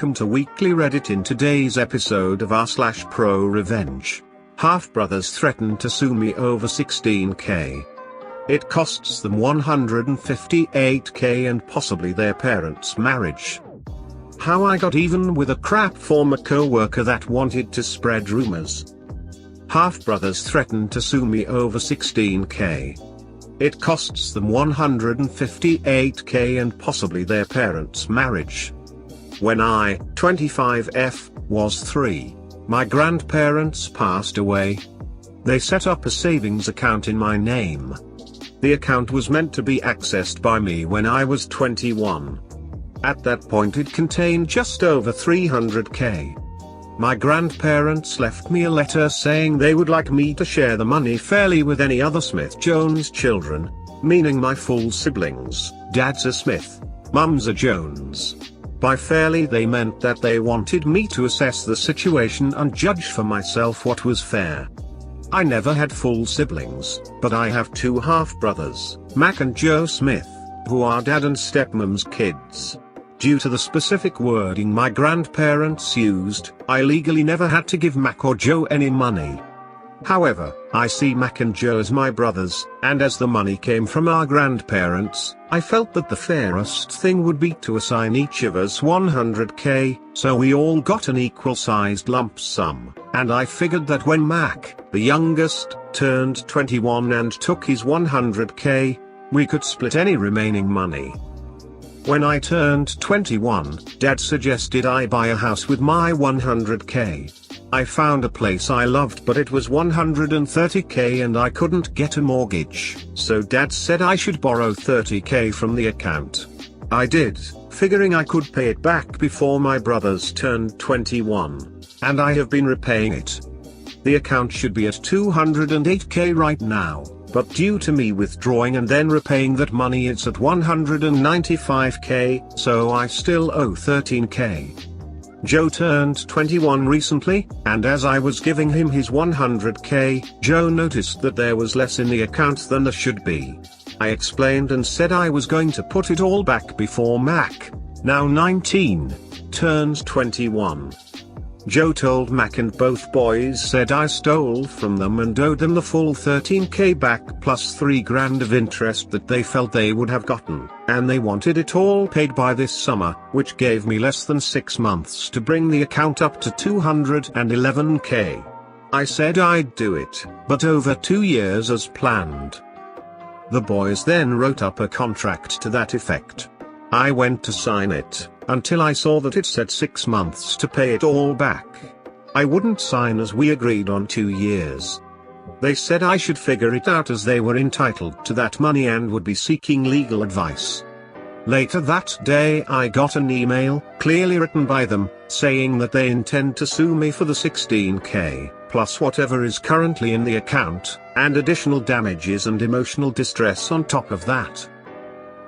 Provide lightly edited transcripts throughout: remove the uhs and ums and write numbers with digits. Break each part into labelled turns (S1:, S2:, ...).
S1: welcome to Weekly Reddit. In today's episode of r/ProRevenge, half-brothers threaten to sue me over 16k. It costs them 158k and possibly their parents' marriage. How I got even with a crap former coworker that wanted to spread rumors. Half-brothers threaten to sue me over 16k. It costs them 158k and possibly their parents' marriage. When I, 25F, was 3, my grandparents passed away. They set up a savings account in my name. The account was meant to be accessed by me when I was 21. At that point it contained just over 300k. My grandparents left me a letter saying they would like me to share the money fairly with any other Smith-Jones children, meaning my full siblings. Dad's a Smith, Mum's a Jones. By fairly they meant that they wanted me to assess the situation and judge for myself what was fair. I never had full siblings, but I have 2 half-brothers, Mac and Joe Smith, who are dad and stepmom's kids. Due to the specific wording my grandparents used, I legally never had to give Mac or Joe any money. However, I see Mac and Joe as my brothers, and as the money came from our grandparents, I felt that the fairest thing would be to assign each of us 100k, so we all got an equal-sized lump sum, and I figured that when Mac, the youngest, turned 21 and took his 100k, we could split any remaining money. When I turned 21, Dad suggested I buy a house with my 100k. I found a place I loved, but it was 130k and I couldn't get a mortgage, so Dad said I should borrow 30k from the account. I did, figuring I could pay it back before my brothers turned 21, and I have been repaying it. The account should be at 208k right now, but due to me withdrawing and then repaying that money it's at 195k, so I still owe 13k. Joe turned 21 recently, and as I was giving him his 100k, Joe noticed that there was less in the account than there should be. I explained and said I was going to put it all back before Mac, now 19, turns 21. Joe told Mac and both boys said I stole from them and owed them the full 13k back plus 3 grand of interest that they felt they would have gotten, and they wanted it all paid by this summer, which gave me less than 6 months to bring the account up to 211k. I said I'd do it, but over 2 years as planned. The boys then wrote up a contract to that effect. I went to sign it, until I saw that it said 6 months to pay it all back. I wouldn't sign as we agreed on 2 years. They said I should figure it out as they were entitled to that money and would be seeking legal advice. Later that day I got an email, clearly written by them, saying that they intend to sue me for the 16k, plus whatever is currently in the account, and additional damages and emotional distress on top of that.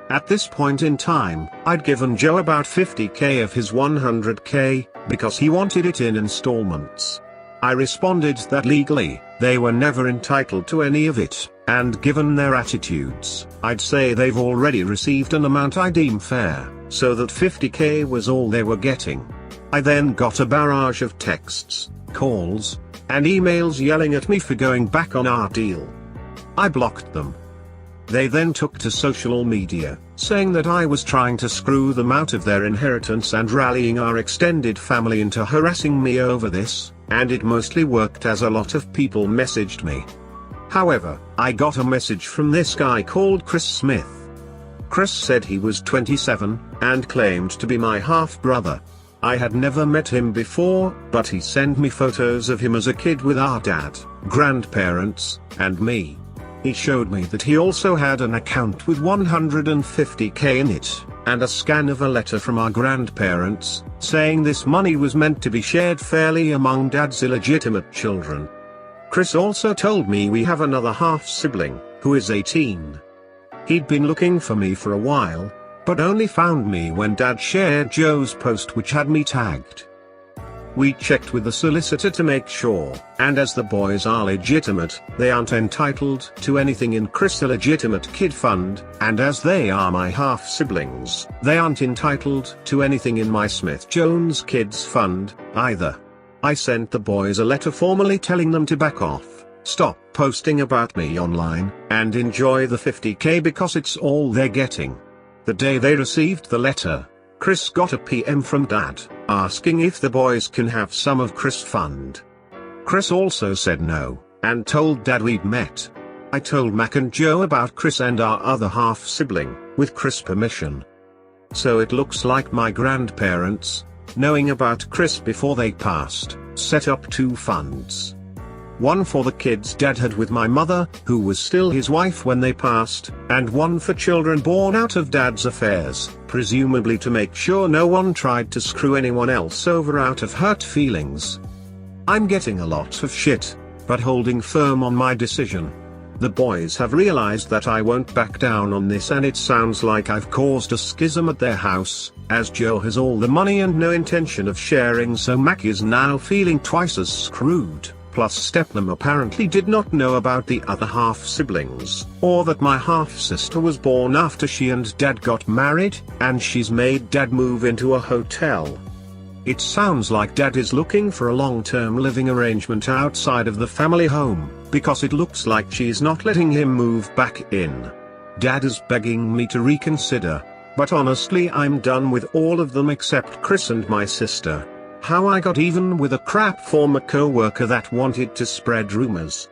S1: At this point in time, I'd given Joe about 50k of his 100k, because he wanted it in installments. I responded that legally, they were never entitled to any of it, and given their attitudes, I'd say they've already received an amount I deem fair, so that 50k was all they were getting. I then got a barrage of texts, calls, and emails yelling at me for going back on our deal. I blocked them. They then took to social media, saying that I was trying to screw them out of their inheritance and rallying our extended family into harassing me over this, and it mostly worked as a lot of people messaged me. However, I got a message from this guy called Chris Smith. Chris said he was 27, and claimed to be my half-brother. I had never met him before, but he sent me photos of him as a kid with our dad, grandparents, and me. He showed me that he also had an account with 150k in it, and a scan of a letter from our grandparents, saying this money was meant to be shared fairly among Dad's illegitimate children. Chris also told me we have another half-sibling, who is 18. He'd been looking for me for a while, but only found me when Dad shared Joe's post which had me tagged. We checked with the solicitor to make sure, and as the boys are legitimate, they aren't entitled to anything in Chris' illegitimate kid fund, and as they are my half-siblings, they aren't entitled to anything in my Smith Jones kids fund, either. I sent the boys a letter formally telling them to back off, stop posting about me online, and enjoy the $50K because it's all they're getting. The day they received the letter, Chris got a PM from Dad, asking if the boys can have some of Chris' fund. Chris also said no, and told Dad we'd met. I told Mac and Joe about Chris and our other half-sibling, with Chris' permission. So it looks like my grandparents, knowing about Chris before they passed, set up two funds. One for the kids Dad had with my mother, who was still his wife when they passed, and one for children born out of Dad's affairs, presumably to make sure no one tried to screw anyone else over out of hurt feelings. I'm getting a lot of shit, but holding firm on my decision. The boys have realized that I won't back down on this, and it sounds like I've caused a schism at their house, as Joe has all the money and no intention of sharing, so Mac is now feeling twice as screwed. Plus Stepmom apparently did not know about the other half-siblings, or that my half-sister was born after she and Dad got married, and she's made Dad move into a hotel. It sounds like Dad is looking for a long-term living arrangement outside of the family home, because it looks like she's not letting him move back in. Dad is begging me to reconsider, but honestly I'm done with all of them except Chris and my sister. How I got even with a crap former coworker that wanted to spread rumors.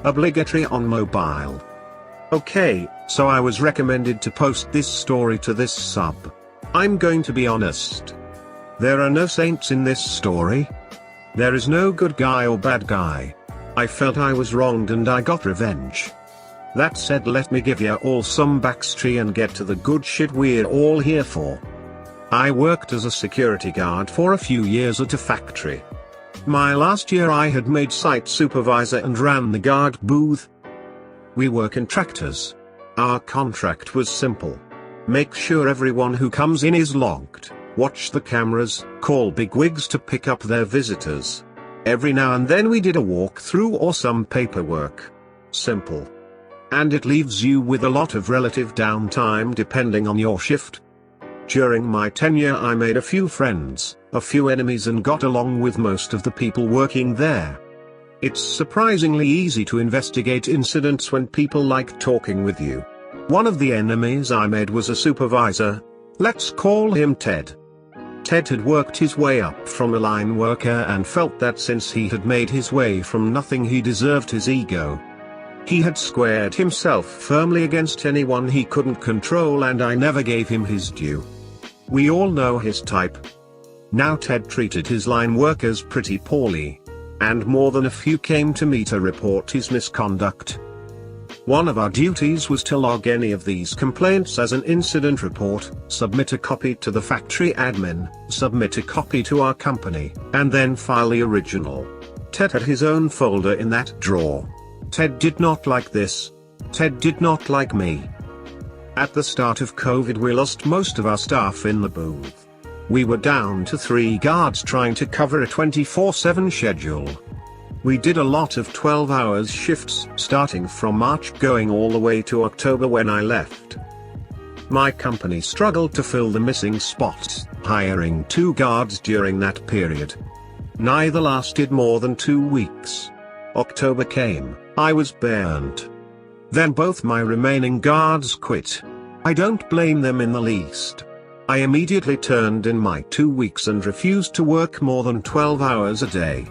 S1: Obligatory on mobile. Okay, so I was recommended to post this story to this sub. I'm going to be honest. There are no saints in this story. There is no good guy or bad guy. I felt I was wronged and I got revenge. That said, let me give you all some backstory and get to the good shit we're all here for. I worked as a security guard for a few years at a factory. My last year I had made site supervisor and ran the guard booth. We were contractors. Our contract was simple. Make sure everyone who comes in is logged, watch the cameras, call bigwigs to pick up their visitors. Every now and then we did a walkthrough or some paperwork. Simple. And it leaves you with a lot of relative downtime depending on your shift. During my tenure I made a few friends, a few enemies, and got along with most of the people working there. It's surprisingly easy to investigate incidents when people like talking with you. One of the enemies I made was a supervisor. Let's call him Ted. Ted had worked his way up from a line worker and felt that since he had made his way from nothing he deserved his ego. He had squared himself firmly against anyone he couldn't control, and I never gave him his due. We all know his type. Now Ted treated his line workers pretty poorly. And more than a few came to me to report his misconduct. One of our duties was to log any of these complaints as an incident report, submit a copy to the factory admin, submit a copy to our company, and then file the original. Ted had his own folder in that drawer. Ted did not like this. Ted did not like me. At the start of COVID we lost most of our staff in the booth. We were down to 3 guards trying to cover a 24/7 schedule. We did a lot of 12-hour shifts starting from March going all the way to October when I left. My company struggled to fill the missing spots, hiring 2 guards during that period. Neither lasted more than 2 weeks. October came, I was burnt. Then both my remaining guards quit. I don't blame them in the least. I immediately turned in my 2 weeks and refused to work more than 12 hours a day.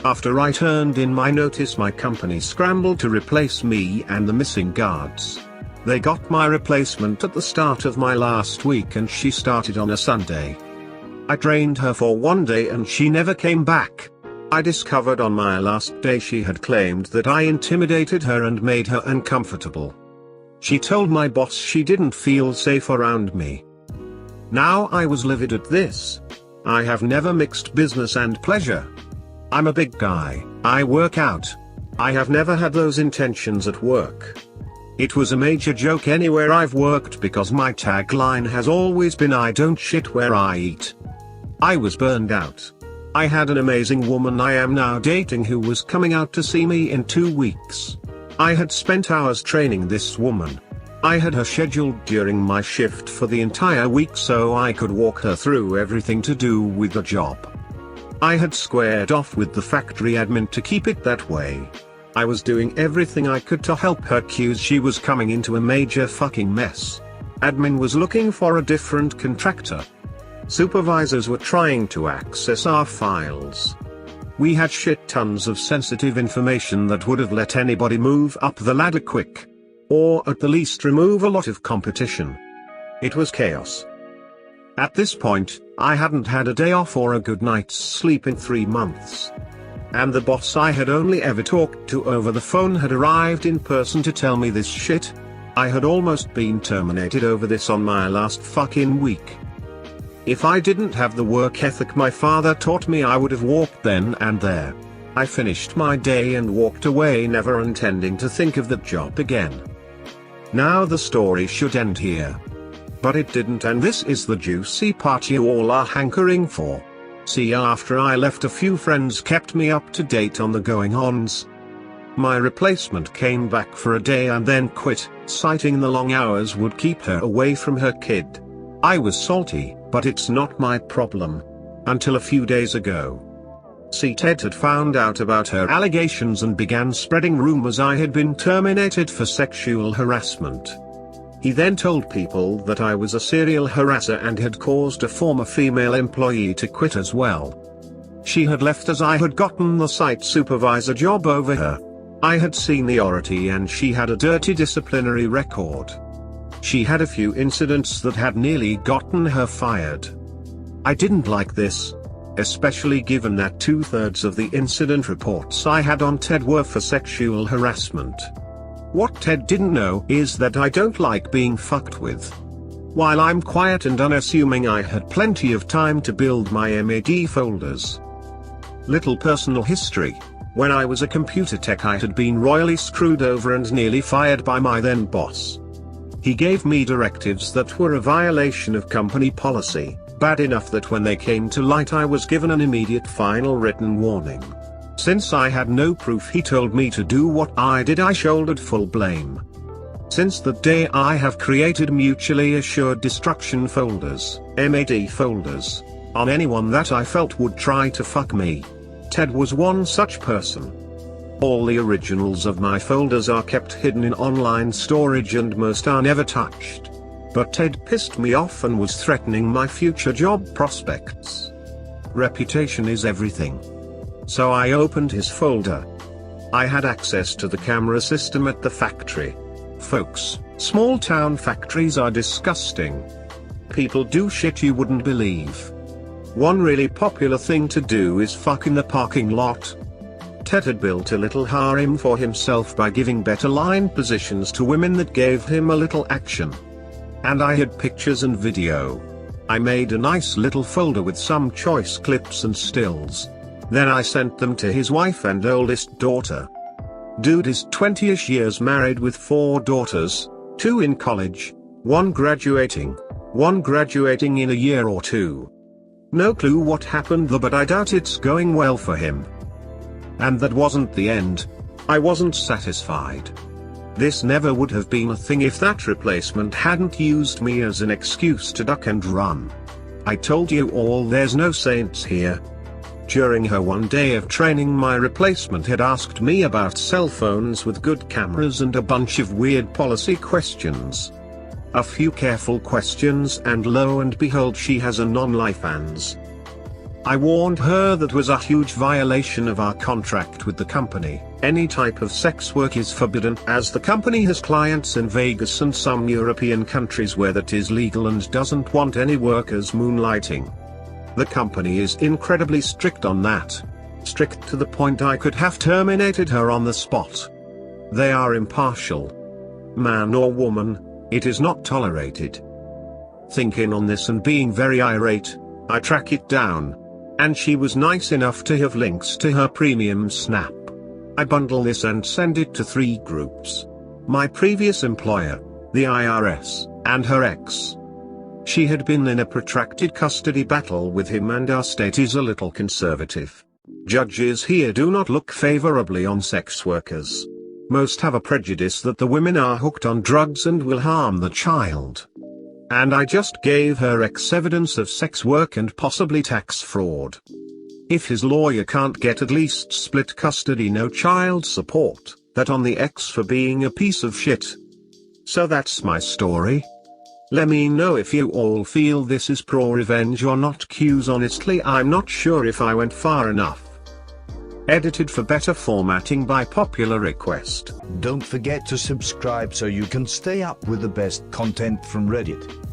S1: After I turned in my notice, my company scrambled to replace me and the missing guards. They got my replacement at the start of my last week and she started on a Sunday. I trained her for 1 day and she never came back. I discovered on my last day she had claimed that I intimidated her and made her uncomfortable. She told my boss she didn't feel safe around me. Now I was livid at this. I have never mixed business and pleasure. I'm a big guy, I work out. I have never had those intentions at work. It was a major joke anywhere I've worked because my tagline has always been I don't shit where I eat. I was burned out. I had an amazing woman I am now dating who was coming out to see me in 2 weeks. I had spent hours training this woman. I had her scheduled during my shift for the entire week so I could walk her through everything to do with the job. I had squared off with the factory admin to keep it that way. I was doing everything I could to help her cause she was coming into a major fucking mess. Admin was looking for a different contractor. Supervisors were trying to access our files. We had shit tons of sensitive information that would have let anybody move up the ladder quick. Or at the least remove a lot of competition. It was chaos. At this point, I hadn't had a day off or a good night's sleep in 3 months. And the boss I had only ever talked to over the phone had arrived in person to tell me this shit. I had almost been terminated over this on my last fucking week. If I didn't have the work ethic my father taught me, I would have walked then and there. I finished my day and walked away, never intending to think of that job again. Now the story should end here. But it didn't, and this is the juicy part you all are hankering for. See, after I left, a few friends kept me up to date on the going-ons. My replacement came back for a day and then quit, citing the long hours would keep her away from her kid. I was salty, but it's not my problem. Until a few days ago. See, Ted had found out about her allegations and began spreading rumors I had been terminated for sexual harassment. He then told people that I was a serial harasser and had caused a former female employee to quit as well. She had left as I had gotten the site supervisor job over her. I had seniority and she had a dirty disciplinary record. She had a few incidents that had nearly gotten her fired. I didn't like this, especially given that 2/3 of the incident reports I had on Ted were for sexual harassment. What Ted didn't know is that I don't like being fucked with. While I'm quiet and unassuming, I had plenty of time to build my MAD folders. Little personal history. When I was a computer tech, I had been royally screwed over and nearly fired by my then boss. He gave me directives that were a violation of company policy, bad enough that when they came to light I was given an immediate final written warning. Since I had no proof he told me to do what I did, I shouldered full blame. Since that day I have created mutually assured destruction folders, MAD folders, on anyone that I felt would try to fuck me. Ted was one such person. All the originals of my folders are kept hidden in online storage and most are never touched. But Ted pissed me off and was threatening my future job prospects. Reputation is everything. So I opened his folder. I had access to the camera system at the factory. Folks, small town factories are disgusting. People do shit you wouldn't believe. One really popular thing to do is fuck in the parking lot. Ted had built a little harem for himself by giving better line positions to women that gave him a little action. And I had pictures and video. I made a nice little folder with some choice clips and stills. Then I sent them to his wife and oldest daughter. Dude is 20-ish years married with 4 daughters, 2 in college, 1 graduating in a year or 2. No clue what happened there, but I doubt it's going well for him. And that wasn't the end. I wasn't satisfied. This never would have been a thing if that replacement hadn't used me as an excuse to duck and run. I told you all there's no saints here. During her one day of training, my replacement had asked me about cell phones with good cameras and a bunch of weird policy questions. A few careful questions and lo and behold she has a non-LifeAns. I warned her that was a huge violation of our contract with the company. Any type of sex work is forbidden, as the company has clients in Vegas and some European countries where that is legal and doesn't want any workers moonlighting. The company is incredibly strict on that. Strict to the point I could have terminated her on the spot. They are impartial. Man or woman, it is not tolerated. Thinking on this and being very irate, I track it down. And she was nice enough to have links to her premium Snap. I bundle this and send it to 3 groups. My previous employer, the IRS, and her ex. She had been in a protracted custody battle with him, and our state is a little conservative. Judges here do not look favorably on sex workers. Most have a prejudice that the women are hooked on drugs and will harm the child. And I just gave her ex evidence of sex work and possibly tax fraud. If his lawyer can't get at least split custody, no child support, that on the ex for being a piece of shit. So that's my story. Let me know if you all feel this is pro-revenge or not. Cues honestly, I'm not sure if I went far enough. Edited for better formatting by popular request.
S2: Don't forget to subscribe so you can stay up with the best content from Reddit.